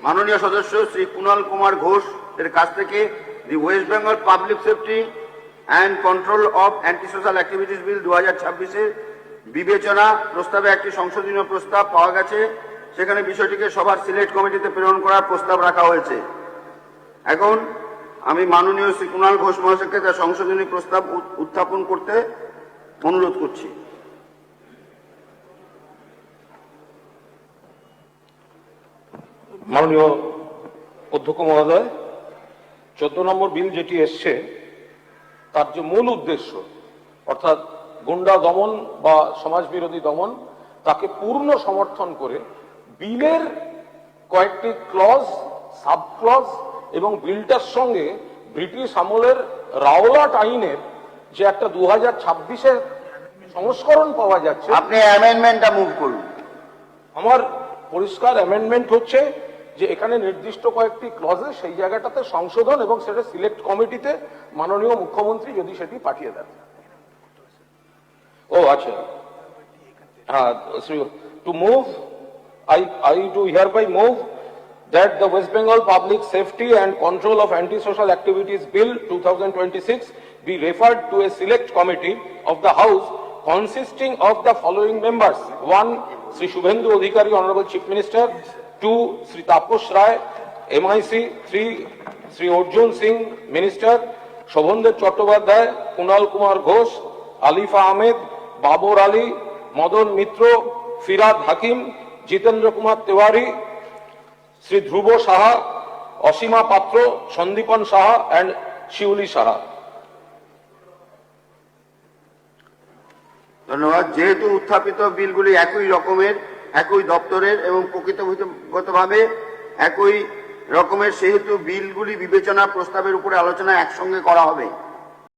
মাননীয় সদস্য শ্রী কুণাল কুমার ঘোষ এর কাছ থেকে the West Bengal public safety and control of anti social activities bill 2026-এর বিবেচনা প্রস্তাবে একটি সংশোধনীয় প্রস্তাব পাওয়া গেছে। সেখানে বিষয়টিকে সভার সিলেক্ট কমিটিতে প্রেরণ করার প্রস্তাব রাখা হয়েছে। এখন আমি মাননীয় শ্রী কুণাল ঘোষ মহাশয়কে তার সংশোধনী প্রস্তাব উত্থাপন করতে অনুরোধ করছি। মাননীয় অধ্যক্ষ মহোদয়, 14 নম্বর বিল যেটি এসছে তার যে মূল উদ্দেশ্য অর্থাৎ গুন্ডা দমন বা সমাজবিরোধী দমন তাকে পূর্ণ সমর্থন করে বিলের কয়েকটি ক্লজ, সাব ক্লজ এবং বিলটার সঙ্গে ব্রিটিশ আমলের রাওলাট আইনের যে একটা 2026-এর সংস্করণ পাওয়া যাচ্ছে। আপনি অ্যামেন্ডমেন্টটা মুভ করুন। আমার পরিষ্কার অ্যামেন্ডমেন্ট হচ্ছে যে এখানে নির্দিষ্ট কয়েকটি ক্লজে সেই জায়গাটাতে সংশোধন এবং সেটা সিলেক্ট কমিটিতে মাননীয় মুখ্যমন্ত্রী যদি সেটি পাঠিয়ে দেন। ও আচ্ছা, to move, I do hereby move that the West Bengal Public Safety and Control of Anti-Social Activities Bill 2026 be referred to a select committee of the House consisting of the following members: 1. Sri Shubhendu Adhikari, Honorable Chief Minister; 2. Sri Taposh Rai, MIC; 3. Sri Arjun Singh, Minister; Shobhandev Chattopadhyay, Kunal Kumar Ghosh, Alifa Ahmed, Babur Ali, Madan Mitro, Firad Hakim, Jitendra Kumar Tiwari, Sri Dhruvo Saha, Asima Patro, Sandipan Saha and Shiuli Saha. ধন্যবাদ। যেহেতু উত্থাপিত বিলগুলি একই রকমের, একই দপ্তরের এবং প্রকৃতগতভাবে একই রকমের, সেহেতু বিলগুলি বিবেচনা প্রস্তাবের উপরে আলোচনা একসঙ্গে করা হবে।